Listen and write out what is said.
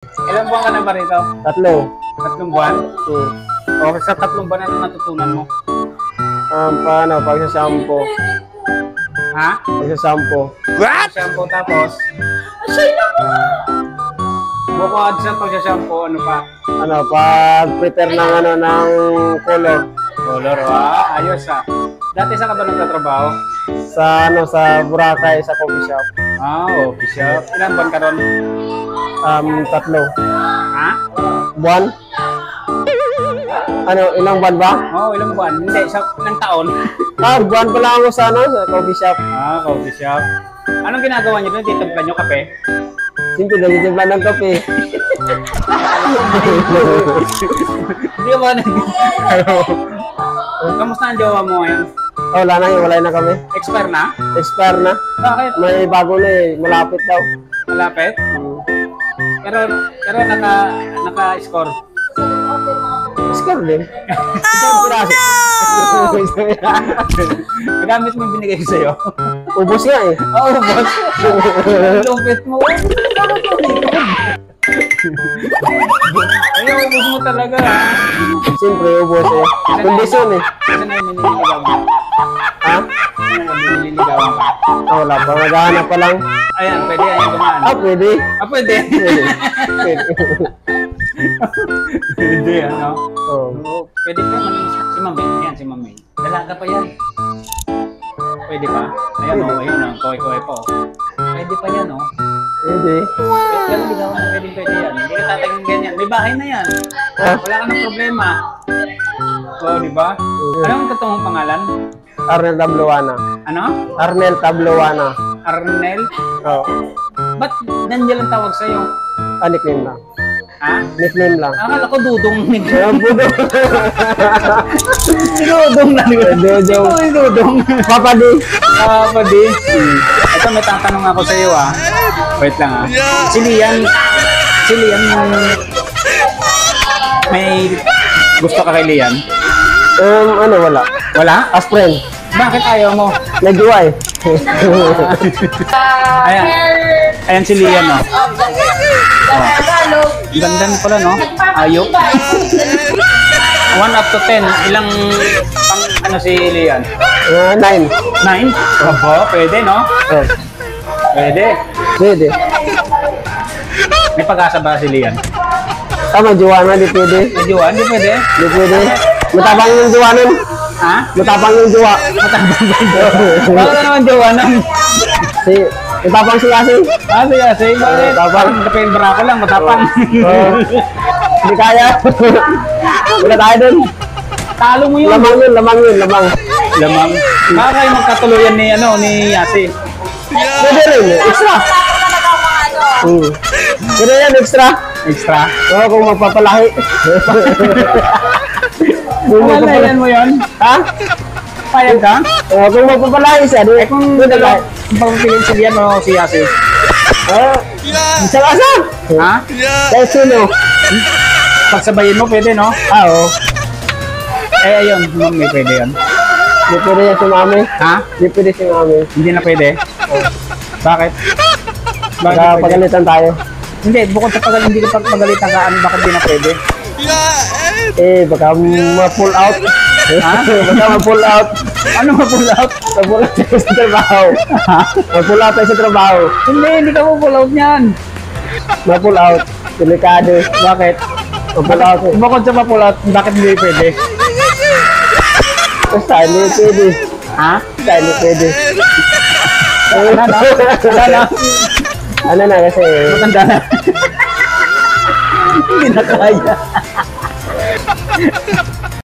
Ilang buwan ka na ba rito? 3. 3 buwan? Hmm. O sa 3 buwan na natutunan mo? Paano? Pagsasampo. Ha? Pagsasampo. Shampoo tapos? Bukod sa pagsashampoo, ano pa? Ano, pag-prepare ng ano, ng color. Color, ayos ah. Dati saan ka ba nagtatrabaho? Sa ano, sa Boracay, sa coffee shop. Okay shop. Ilan buwan ka ron? 3. Ha? Buwan? Ano, ilang buwan ba? Ilang buwan? Hindi, ilang taon? Buwan pa lang ako sa ano, sa coffee shop. Coffee shop. Anong ginagawa niyo doon? Titimpla niyo kape? Siyempre, nagtitimpla ng kape. Hindi ba Kamusta ang jowa mo ngayon? Wala na, hiwalay na kami. Expire na? Expire na. Bakit? May bago na eh, malapit daw. Malapit? Pero naka-score. Score din. Isang piraso. Nagamit mo yung binigay ko sa'yo. Ubus nga eh. Ubos. Lupit mo. Ay, ubos mo talaga. Siyempre, ubus eh. Kondisyon eh. Kasi na yung nililigaw mo. Ha? Kasi na yung nililigawan ka. Wala pa, maghahanap pa lang. Ayan, pwede yan yung dumaan. Pwede. Pwede. Pwede. Pwede, ano? Oo. Pwede pa man si Mami. Yan, si Mami. Dalaga pa yan. Pwede pa? Ayan o, ayun o. Koy-koy po. Pwede pa yan o. Pwede. Pero ligawan na pwede yan. Hindi ka tatagin ganyan. May bahay na yan. Ha? Wala ka ng problema. Di ba? Anong totoong pangalan? Arnel Tabloana. Ano? Arnel Tabloana. Arnel? Oo. Ba't nandiyan lang tawag sa'yo? Nickname lang. Ha? Nickname lang. Akala ko dudong. Budo. Dudong na. Dudong. Dudong. Papa D. Papa D. Ito may tatanong ako sa iyo Wait lang Si Lian may gusto ka kay Lian? Ano, wala. Wala? As friend. Bakit ayaw mo? Nag-iway. Ayan si Lian Ganda pala no? Ayaw. 1 up to 10. Ilang pang si Lian? 9. 9? Opo, pwede no? Oh. Pwede. Pwede. May pag-asa ba si Lian? Tama, Joanna, di pwede. May jowa? Hindi pwede? Di pwede. Matapang yung jowa nun. Ha? Matapang yung jowa. Matapang ba yung jowa? Bakit na naman jowa nang? Matapang si Yasi. Sige. Bakit? Matapang. Kapag barako lang, matapang. Hindi kaya. Wala tayo dun. Talo mo yun. Lamang yun. Lamang. Baka kayo magkatuluyan ni Yasi. Pwede rin. Extra. Pwede yan, extra. Extra? Oo, kung magpapalahi. Pumalayan mo yun? Ha? Payag ka? Oo, kung magpapalahi siya. Kung dalawa, pagpapilin si Lian o si Yasi? Isang asa? Ha? Dahil sino? Pagsabayin mo, pwede no? Oo. Ayun, may pwede yan. Hindi pwede yan si mami. Ha? Hindi pwede si mami. Hindi na pwede? Bakit? Baka pagalitan tayo. Hindi, bukod sa hindi ka pagalitan ka, bakit di na pwede? Baka ma-pull out. Ha? Baka ma-pull out. Ano ma-pull out? Ma-pull out tayo sa trabaho. Ma-pull out tayo sa trabaho. Hindi ka ma-pull out niyan. Ma-pull out. Delikado. Bakit? Ma-pull out. Bukod sa ma-pull out, bakit hindi pwede? Basta, hindi pwede. Ha? Basta, hindi pwede. Ano na kasi? Matanda na. Hindi na kaya.